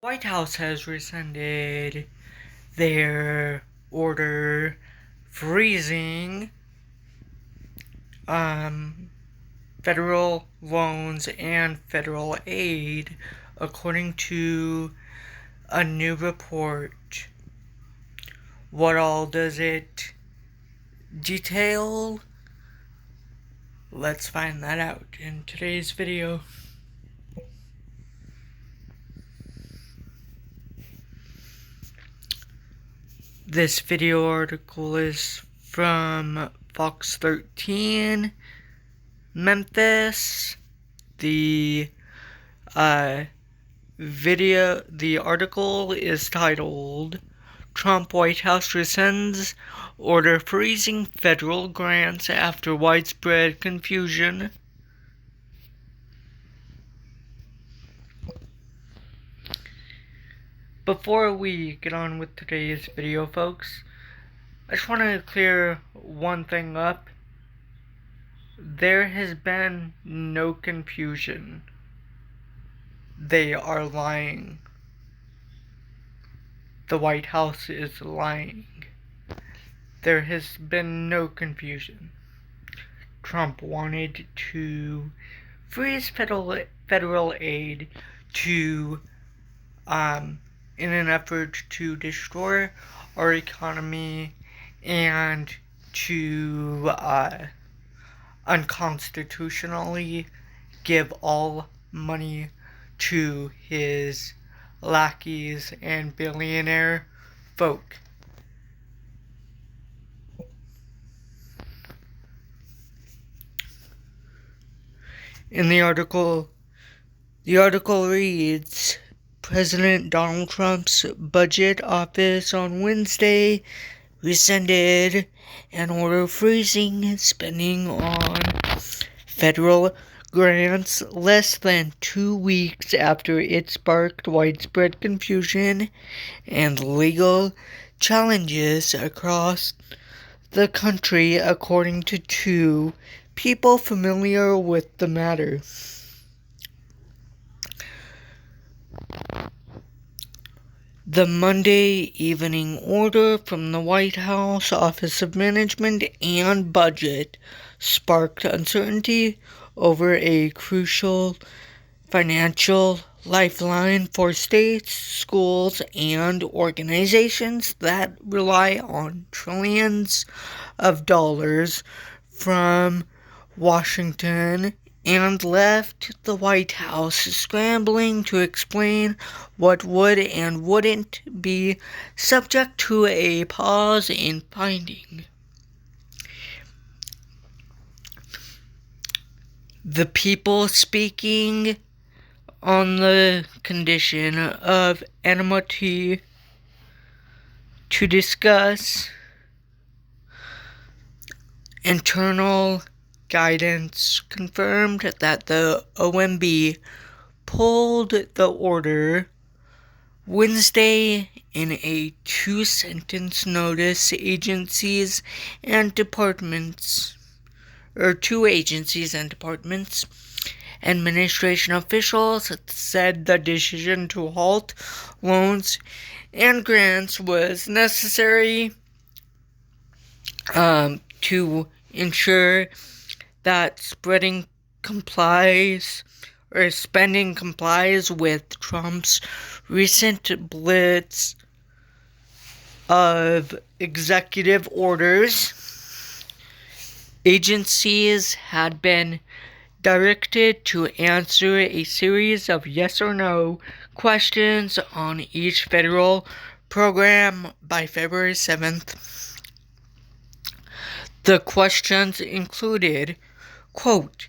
White House has rescinded their order freezing federal loans and federal aid, according to a new report. What all does it detail? Let's find that out in today's video. This video article is from Fox 13, Memphis. The article is titled Trump White House Rescinds Order Freezing Federal Grants After Widespread Confusion. Before we get on with today's video, folks, I just want to clear one thing up. There has been no confusion. They are lying. The White House is lying. There has been no confusion. Trump wanted to freeze federal aid to in an effort to destroy our economy and to unconstitutionally give all money to his lackeys and billionaire folk. In the article reads, President Donald Trump's budget office on Wednesday rescinded an order freezing spending on federal grants less than 2 weeks after it sparked widespread confusion and legal challenges across the country, according to two people familiar with the matter. The Monday evening order from the White House Office of Management and Budget sparked uncertainty over a crucial financial lifeline for states, schools, and organizations that rely on trillions of dollars from Washington, and left the White House scrambling to explain what would and wouldn't be subject to a pause in funding. The people speaking on the condition of anonymity to discuss internal guidance confirmed that the OMB pulled the order Wednesday in a two-sentence notice. Two agencies and departments, administration officials said the decision to halt loans and grants was necessary to ensure that spending complies with Trump's recent blitz of executive orders. Agencies had been directed to answer a series of yes or no questions on each federal program by February 7th. The questions included, quote,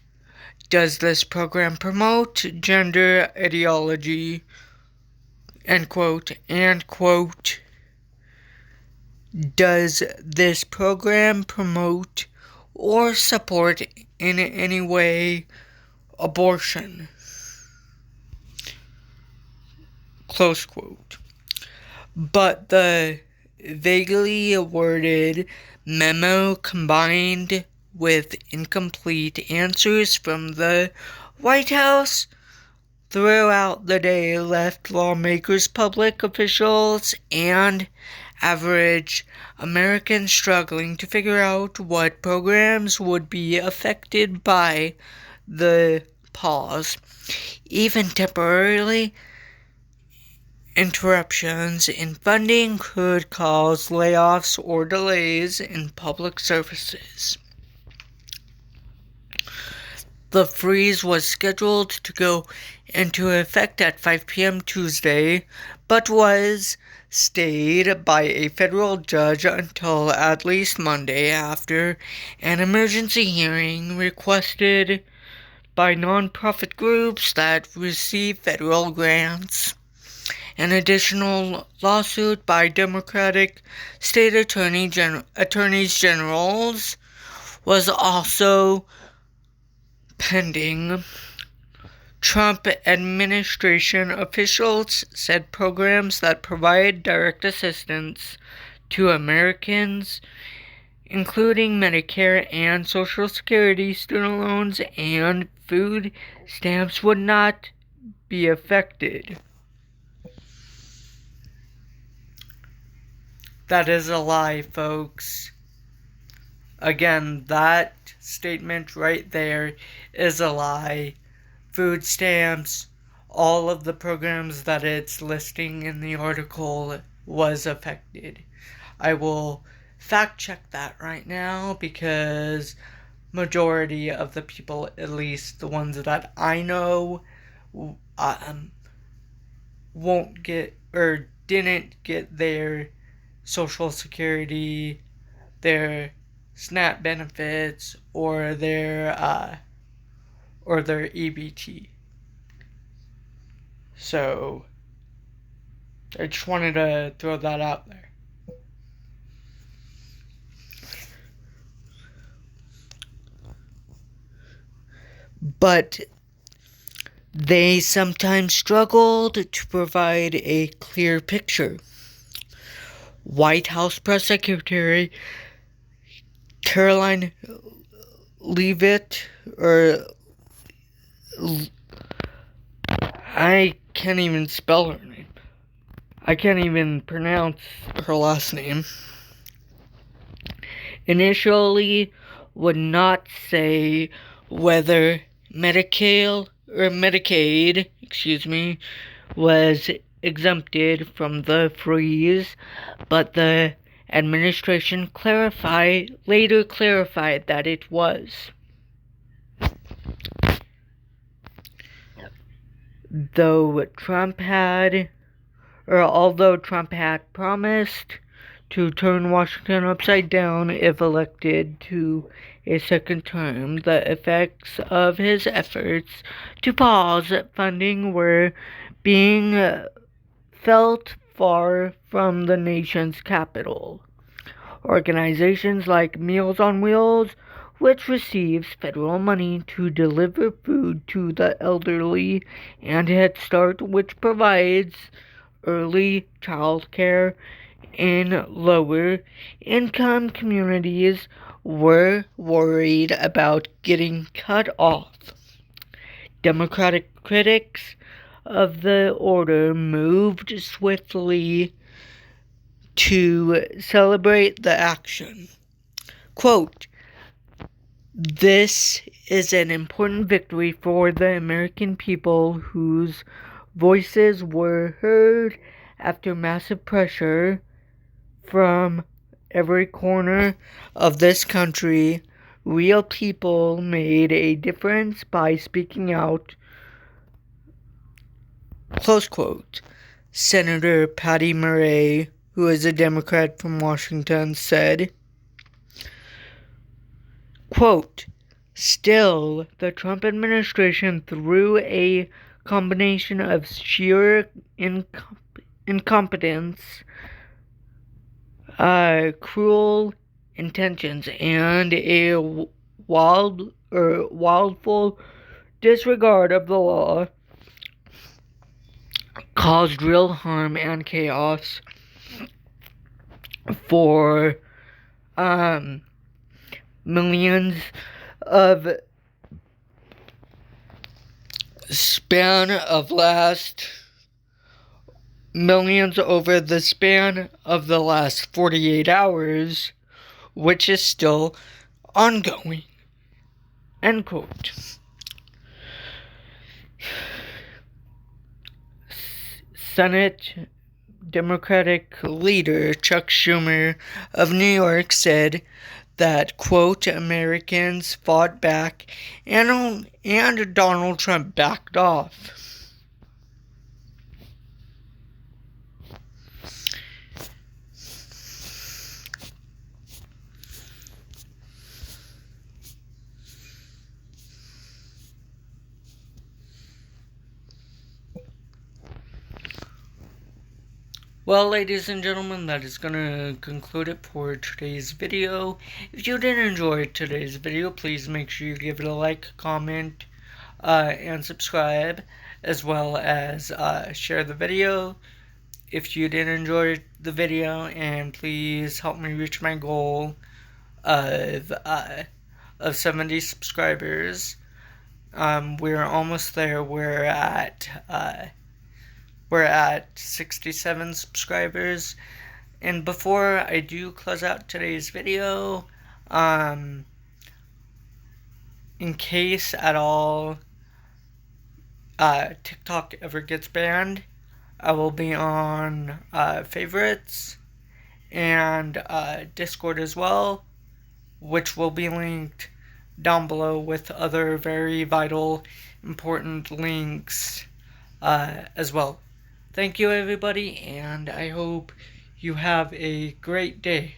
does this program promote gender ideology, end quote, and quote, does this program promote or support in any way abortion, close quote. But the vaguely worded memo, combined with incomplete answers from the White House, throughout the day left lawmakers, public officials, and average Americans struggling to figure out what programs would be affected by the pause. Even temporarily, interruptions in funding could cause layoffs or delays in public services. The freeze was scheduled to go into effect at 5 p.m. Tuesday, but was stayed by a federal judge until at least Monday after an emergency hearing requested by nonprofit groups that receive federal grants. An additional lawsuit by Democratic state attorneys generals was also pending. Trump administration officials said programs that provide direct assistance to Americans, including Medicare and Social Security, student loans, and food stamps, would not be affected. That is a lie, folks. Again, that statement right there is a lie. Food stamps, all of the programs that it's listing in the article was affected. I will fact check that right now because majority of the people, at least the ones that I know, won't get or didn't get their Social Security, their SNAP benefits, or their EBT. So I just wanted to throw that out there. But they sometimes struggled to provide a clear picture. White House Press Secretary Caroline Leavitt, I can't even spell her name. I can't even pronounce her last name. Initially would not say whether Medicaid, was exempted from the freeze, but the administration later clarified that it was. Although Trump had promised to turn Washington upside down if elected to a second term, the effects of his efforts to pause funding were being felt far from the nation's capital. Organizations like Meals on Wheels, which receives federal money to deliver food to the elderly, and Head Start, which provides early child care in lower income communities, were worried about getting cut off. Democratic critics of the order moved swiftly to celebrate the action. Quote, "This is an important victory for the American people whose voices were heard after massive pressure from every corner of this country. Real people made a difference by speaking out." Close quote. Senator Patty Murray, who is a Democrat from Washington, said, quote, "Still, the Trump administration, through a combination of sheer incompetence, cruel intentions, and a wildful disregard of the law, caused real harm and chaos for millions of span of last millions over the span of the last 48 hours, which is still ongoing. End quote. Senate Democratic leader Chuck Schumer of New York said that, quote, Americans fought back and Donald Trump backed off. Well, ladies and gentlemen, that is going to conclude it for today's video. If you did enjoy today's video, please make sure you give it a like, comment, and subscribe, as well as share the video if you did enjoy the video, and please help me reach my goal of 70 subscribers. We're almost there. We're at 67 subscribers. And before I do close out today's video, in case at all TikTok ever gets banned, I will be on favorites and Discord as well, which will be linked down below with other very vital, important links as well. Thank you, everybody, and I hope you have a great day.